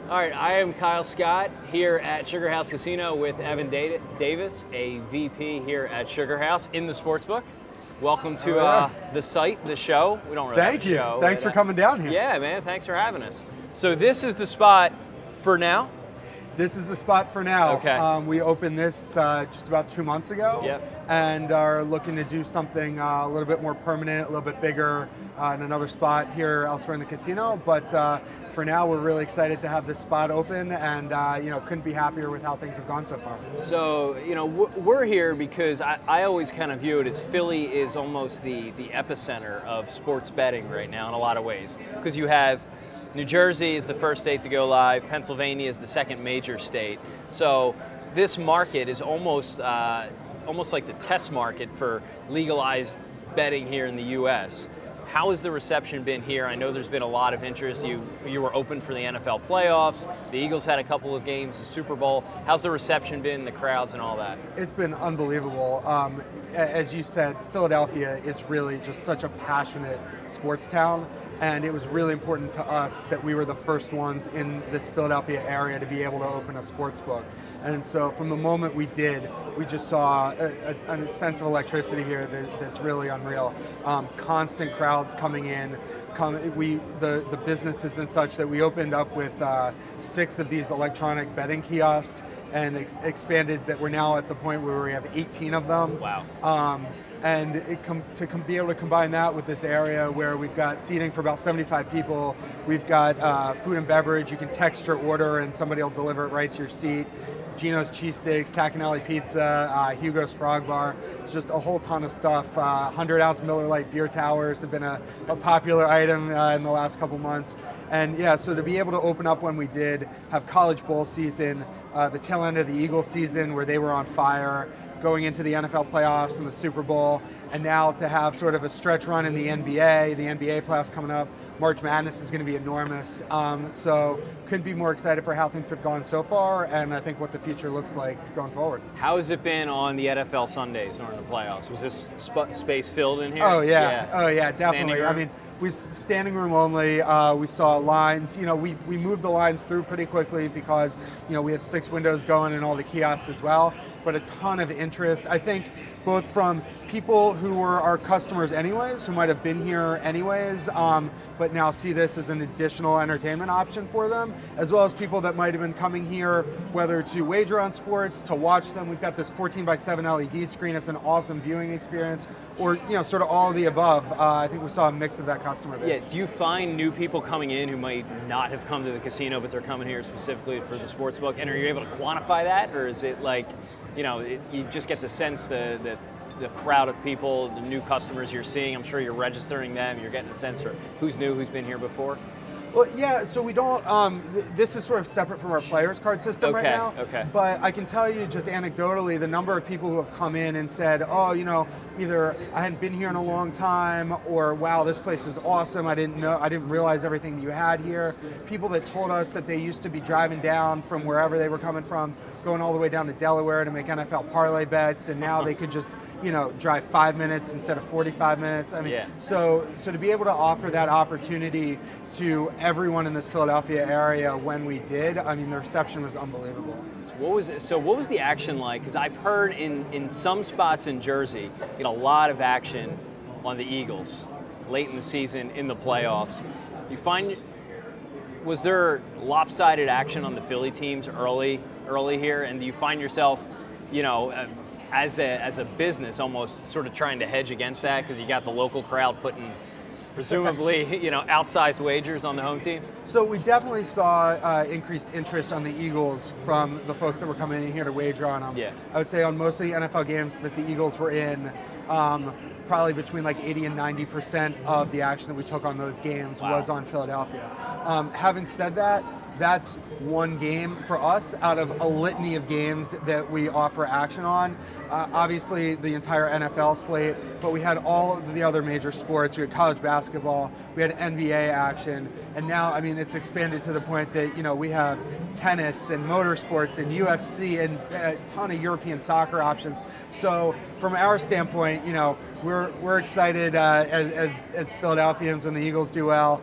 All right, I am Kyle Scott here at SugarHouse Casino with Evan Davis, a VP here at SugarHouse in the Sportsbook. Welcome to the site, the show. We don't really Thank have a you. show. Thanks for coming down here. Yeah, man, thanks for having us. So this is the spot for now? This is the spot for now. Okay. We opened this just about 2 months ago. Yep. And are looking to do something a little bit more permanent, a little bit bigger in another spot here elsewhere in the casino. But for now, we're really excited to have this spot open, and couldn't be happier with how things have gone so far. So, we're here because I always kind of view it as Philly is almost the epicenter of sports betting right now in a lot of ways. Because you have New Jersey is the first state to go live, Pennsylvania is the second major state. So this market is almost like the test market for legalized betting here in the U.S. How has the reception been here? I know there's been a lot of interest. You were open for the NFL playoffs. The Eagles had a couple of games, the Super Bowl. How's the reception been, the crowds and all that? It's been unbelievable. As you said, Philadelphia is really just such a passionate sports town, and it was really important to us that we were the first ones in this Philadelphia area to be able to open a sports book. And so from the moment we did, we just saw a sense of electricity here that's really unreal. Constant crowds coming in. The business has been such that we opened up with 6 of these electronic betting kiosks and expanded that we're now at the point where we have 18 of them. Wow. And be able to combine that with this area where we've got seating for about 75 people, we've got food and beverage. You can text your order and somebody will deliver it right to your seat. Gino's Cheesesteaks, Tacanelli Pizza, Hugo's Frog Bar. It's just a whole ton of stuff. 100-ounce Miller Lite beer towers have been a popular item in the last couple months. And yeah, so to be able to open up when we did, have college bowl season, the tail end of the Eagles season where they were on fire, going into the NFL playoffs and the Super Bowl, and now to have sort of a stretch run in the NBA playoffs coming up. March Madness is going to be enormous. So couldn't be more excited for how things have gone so far, and I think what the future looks like going forward. How has it been on the NFL Sundays during the playoffs? Was this space filled in here? Oh yeah, definitely. I mean, we standing room only. We saw lines. We moved the lines through pretty quickly because we have 6 windows going and all the kiosks as well. But a ton of interest. I think both from people who were our customers anyways, who might have been here anyways, but now see this as an additional entertainment option for them, as well as people that might have been coming here, whether to wager on sports, to watch them. We've got this 14:7 LED screen. It's an awesome viewing experience, or sort of all of the above. I think we saw a mix of that customer base. Yeah. Do you find new people coming in who might not have come to the casino, but they're coming here specifically for the sportsbook? And are you able to quantify that, or is it like, you just get the sense that the crowd of people, the new customers you're seeing, I'm sure you're registering them, you're getting a sense for who's new, who's been here before? Well, yeah, so we don't, this is sort of separate from our players card system right now. Okay. But I can tell you just anecdotally, the number of people who have come in and said, either I hadn't been here in a long time, or wow, this place is awesome, I didn't realize everything that you had here. People that told us that they used to be driving down from wherever they were coming from, going all the way down to Delaware to make NFL parlay bets, and now they could just drive 5 minutes instead of 45 minutes. I mean, yeah. So to be able to offer that opportunity to everyone in this Philadelphia area when we did, I mean, the reception was unbelievable. So what was the action like? Because I've heard in some spots in Jersey, a lot of action on the Eagles late in the season, in the playoffs. Was there lopsided action on the Philly teams early here? And do you find yourself, as a business, almost sort of trying to hedge against that because you got the local crowd putting presumably outsized wagers on the home team? So we definitely saw increased interest on the Eagles from the folks that were coming in here to wager on them. Yeah. I would say on most of the NFL games that the Eagles were in, probably between like 80 and 90% of the action that we took on those games was on Philadelphia. Having said that, that's one game for us out of a litany of games that we offer action on. Obviously, the entire NFL slate, but we had all of the other major sports. We had college basketball, we had NBA action, and now, I mean, it's expanded to the point that, we have tennis and motorsports and UFC and a ton of European soccer options. So from our standpoint, we're excited as Philadelphians when the Eagles do well.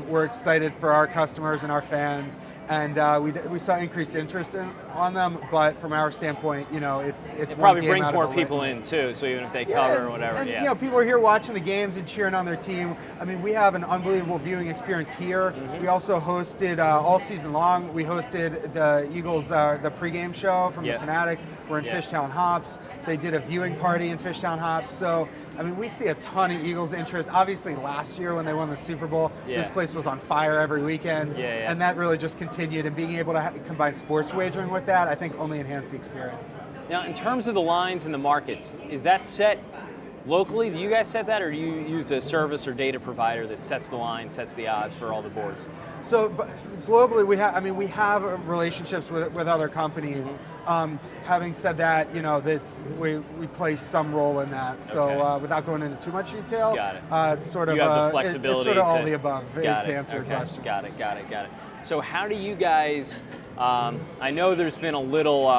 We're excited for our customers and our fans, and we saw increased interest on them. But from our standpoint, it's it probably brings more people in too. So even if they cover or whatever, and people are here watching the games and cheering on their team. I mean, we have an unbelievable viewing experience here. Mm-hmm. We also hosted all season long. We hosted the Eagles the pregame show from the Fanatic. We're in Fishtown Hops. They did a viewing party in Fishtown Hops. So, I mean, we see a ton of Eagles interest. Obviously, last year when they won the Super Bowl, this place was on fire every weekend. And that really just continued. And being able to combine sports wagering with that, I think only enhanced the experience. Now, in terms of the lines and the markets, is that set locally? Do you guys set that, or do you use a service or data provider that sets the line, sets the odds for all the boards? So globally, we have relationships with other companies. Having said that, we play some role in that. So without going into too much detail, it's sort of you have the flexibility. It's sort of all the above to answer your question. Got it. So how do you guys? I know there's been a little.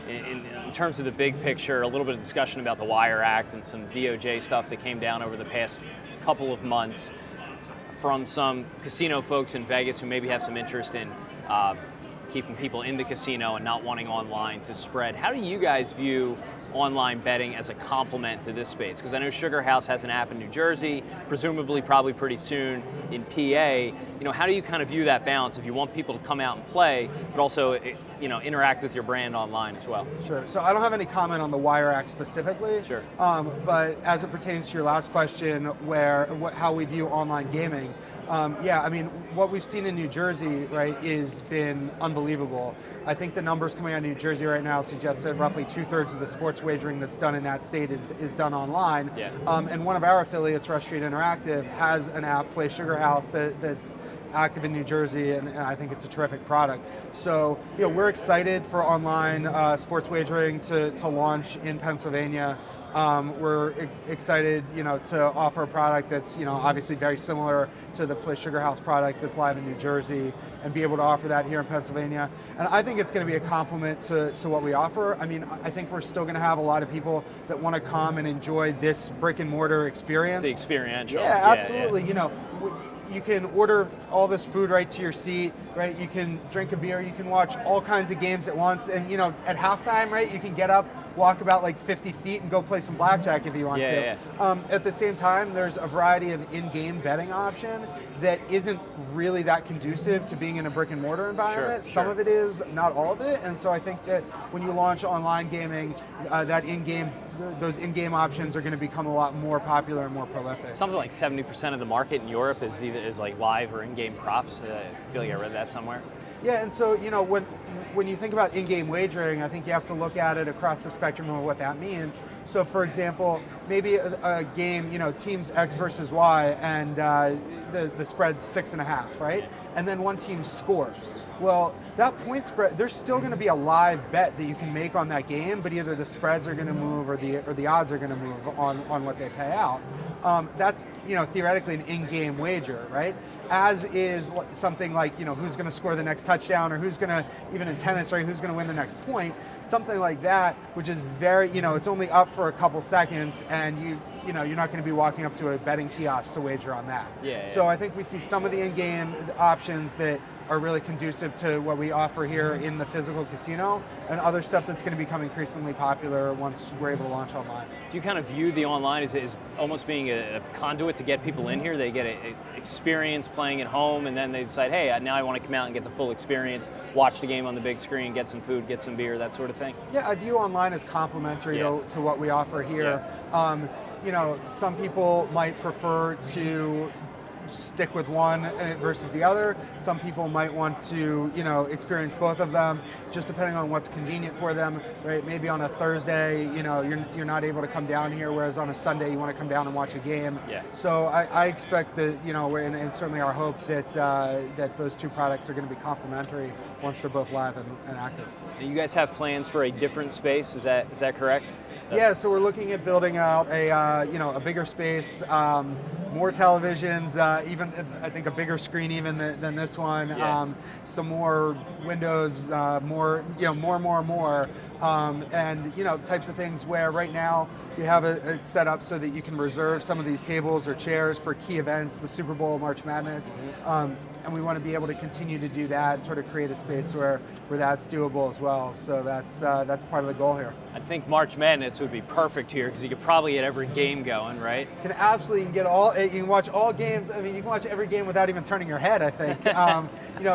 In terms of the big picture, a little bit of discussion about the Wire Act and some DOJ stuff that came down over the past couple of months from some casino folks in Vegas who maybe have some interest in keeping people in the casino and not wanting online to spread. How do you guys view online betting as a complement to this space? Because I know SugarHouse has an app in New Jersey, presumably probably pretty soon in PA. How do you kind of view that balance if you want people to come out and play, but also interact with your brand online as well? Sure. So I don't have any comment on the Wire Act specifically. Sure. But as it pertains to your last question, how we view online gaming, what we've seen in New Jersey, right, is been unbelievable. I think the numbers coming out of New Jersey right now suggest that roughly 2/3 of the sports wagering that's done in that state is done online. Yeah. And one of our affiliates, Rush Street Interactive, has an app, Play SugarHouse, that's active in New Jersey, and I think it's a terrific product. So, we're excited for online sports wagering to launch in Pennsylvania. We're excited, to offer a product that's, obviously very similar to the Play SugarHouse product that's live in New Jersey, and be able to offer that here in Pennsylvania. And I think it's going to be a complement to what we offer. I mean, I think we're still going to have a lot of people that want to come and enjoy this brick and mortar experience. It's the experiential. Yeah, absolutely. Yeah. You can order all this food right to your seat, right? You can drink a beer, you can watch all kinds of games at once, and at halftime, right, you can get up, walk about like 50 feet and go play some blackjack if you want to. Yeah. At the same time, there's a variety of in-game betting option that isn't really that conducive to being in a brick and mortar environment. Sure. Some of it is, not all of it, and so I think that when you launch online gaming, those in-game options are going to become a lot more popular and more prolific. Something like 70% of the market in Europe is like live or in-game props. I feel like I read that somewhere. Yeah, and so when you think about in-game wagering, I think you have to look at it across the spectrum of what that means. So, for example, maybe a game, teams X versus Y, and the spread's 6.5, right? And then one team scores. Well, that point spread, there's still going to be a live bet that you can make on that game, but either the spreads are going to move or the odds are going to move on what they pay out. That's theoretically an in-game wager, right? As is something like who's going to score the next touchdown, or who's going to, even in tennis, right, who's going to win the next point. Something like that, which is very it's only up for a couple seconds, and you're not going to be walking up to a betting kiosk to wager on that. So I think we see some of the in-game options that are really conducive to what we offer here in the physical casino, and other stuff that's going to become increasingly popular once we're able to launch online. Do you kind of view the online as almost being a conduit to get people in here? They get an experience playing at home, and then they decide, hey, now I want to come out and get the full experience, watch the game on the big screen, get some food, get some beer, that sort of thing? Yeah, I view online as complementary to what we offer here. Some people might prefer to stick with one versus the other. Some people might want to, experience both of them, just depending on what's convenient for them, right? Maybe on a Thursday, you're not able to come down here, whereas on a Sunday you want to come down and watch a game. So I expect that, and certainly our hope that those two products are going to be complementary once they're both live and active. You guys have plans for a different space, is that correct? Yeah, so we're looking at building out a bigger space, more televisions, even I think a bigger screen even than this one. Some more windows, more, and types of things where right now we have it set up so that you can reserve some of these tables or chairs for key events, the Super Bowl, March Madness. and we want to be able to continue to do that, sort of create a space where that's doable as well. So that's part of the goal here. I think March Madness would be perfect here because you could probably get every game going, right? You can watch all games. I mean, you can watch every game without even turning your head, I think.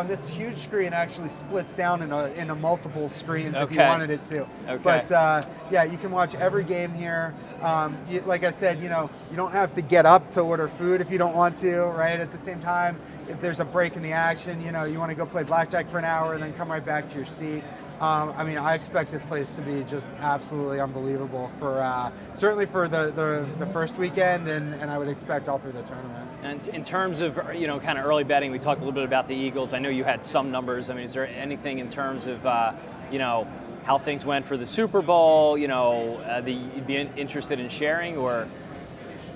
This huge screen actually splits down into multiple screens if you wanted it to. Okay. But you can watch every game here. Like I said, you don't have to get up to order food if you don't want to, right? At the same time, if there's a break in the action, you want to go play blackjack for an hour and then come right back to your seat. I expect this place to be just absolutely unbelievable for certainly for the first weekend, and I would expect all through the tournament. And in terms of kind of early betting, we talked a little bit about the Eagles. I know you had some numbers. I mean, is there anything in terms of how things went for the Super Bowl? That you'd be interested in sharing, or?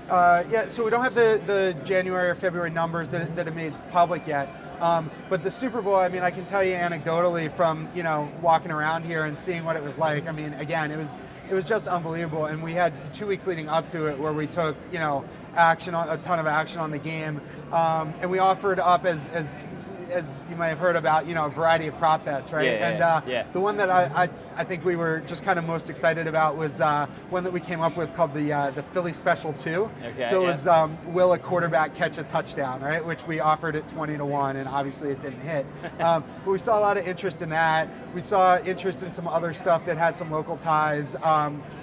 So we don't have the January or February numbers that have made public yet. But the Super Bowl, I mean, I can tell you anecdotally from walking around here and seeing what it was like. I mean, again, it was just unbelievable, and we had 2 weeks leading up to it where we took a ton of action on the game, and we offered up as you might have heard about, a variety of prop bets, right? The one that I think we were just kind of most excited about was one that we came up with called the Philly Special 2. Okay, so it was will a quarterback catch a touchdown, right? Which we offered at 20-1, and obviously it didn't hit. But we saw a lot of interest in that. We saw interest in some other stuff that had some local ties.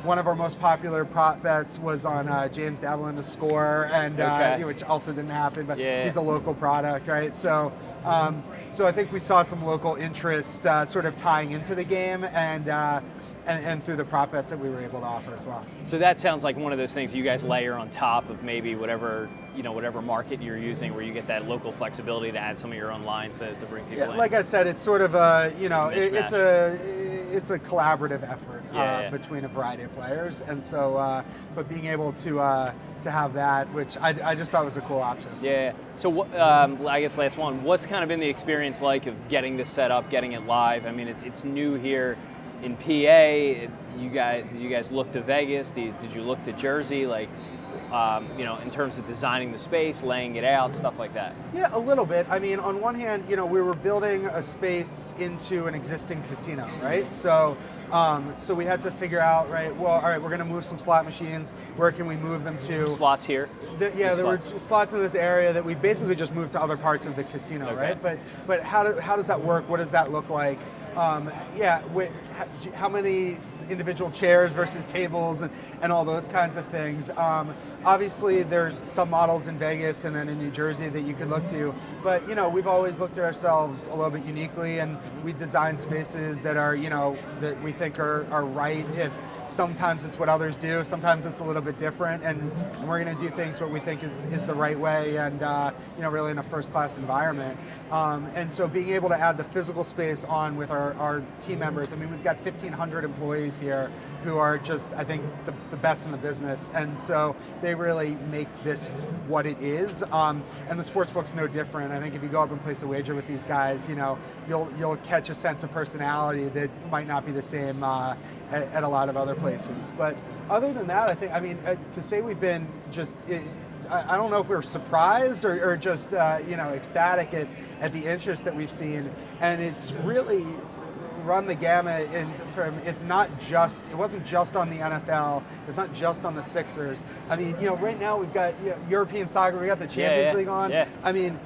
One of our most popular prop bets was on James Davlin to score, and which also didn't happen, but he's a local product, right? So I think we saw some local interest sort of tying into the game and through the prop bets that we were able to offer as well. So that sounds like one of those things you guys layer on top of maybe whatever market you're using, where you get that local flexibility to add some of your own lines to bring people in. Like I said, it's sort of it's a collaborative effort between a variety of players, and so but being able to have that, which I just thought was a cool option. Yeah. So I guess last one, what's kind of been the experience like of getting this set up, getting it live? I mean, it's new here in PA. Did you guys look to Vegas? Did you look to Jersey? Like, in terms of designing the space, laying it out, stuff like that? Yeah, a little bit. I mean, on one hand, we were building a space into an existing casino, right? So we had to figure out, right, well, all right, we're going to move some slot machines. Where can we move them to? Slots here? There were slots in this area that we basically just moved to other parts of the casino, right? But how does that work? What does that look like? How many individual chairs versus tables and all those kinds of things. Obviously, there's some models in Vegas and then in New Jersey that you could look to, but we've always looked at ourselves a little bit uniquely, and we design spaces that are that we think are right. If sometimes it's what others do, sometimes it's a little bit different, and we're going to do things what we think is the right way, and really in a first-class environment. And so being able to add the physical space on with our team members, I mean, we've got 1,500 employees here who are just, I think, the best in the business, and so they really make this what it is. And the Sportsbook's no different. I think if you go up and place a wager with these guys, you'll catch a sense of personality that might not be the same at a lot of other places. But other than that, to say we've been just, I don't know if we're surprised or just ecstatic at the interest that we've seen, and it's really run the gamut. And it wasn't just on the NFL. It's not just on the Sixers. I mean, right now we've got European soccer. We got the Champions League on. Yeah. I mean,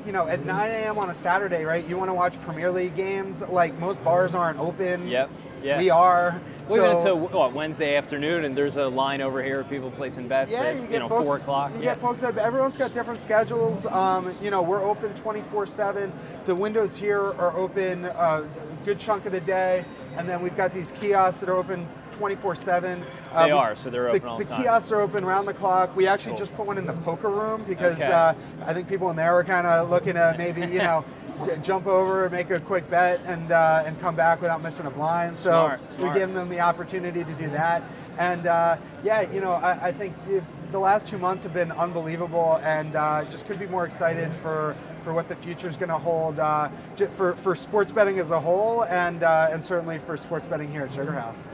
at 9 a.m. on a Saturday, right? You want to watch Premier League games? Like, most bars aren't open. Yep. Yeah. We are. Even until Wednesday afternoon, and there's a line over here of people placing bets at 4 o'clock. You get folks everyone's got different schedules. We're open 24/7. The windows here are open a good chunk of the day, and then we've got these kiosks that are open 24/7. So they're open all the time. The kiosks are open around the clock. We actually just put one in the poker room because I think people in there are kind of looking to maybe jump over and make a quick bet and come back without missing a blind. So we're giving them the opportunity to do that. And I think the last 2 months have been unbelievable, and just couldn't be more excited for what the future is going to hold for sports betting as a whole, and certainly for sports betting here at SugarHouse.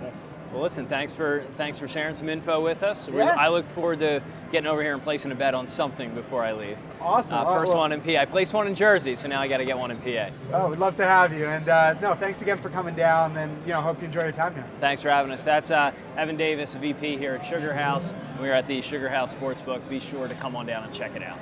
Well, listen, thanks for sharing some info with us. Yeah. I look forward to getting over here and placing a bet on something before I leave. Awesome. First one in PA. I placed one in Jersey, so now I got to get one in PA. Oh, we'd love to have you. And no, thanks again for coming down, and hope you enjoy your time here. Thanks for having us. That's Evan Davis, VP here at SugarHouse. We're at the SugarHouse Sportsbook. Be sure to come on down and check it out.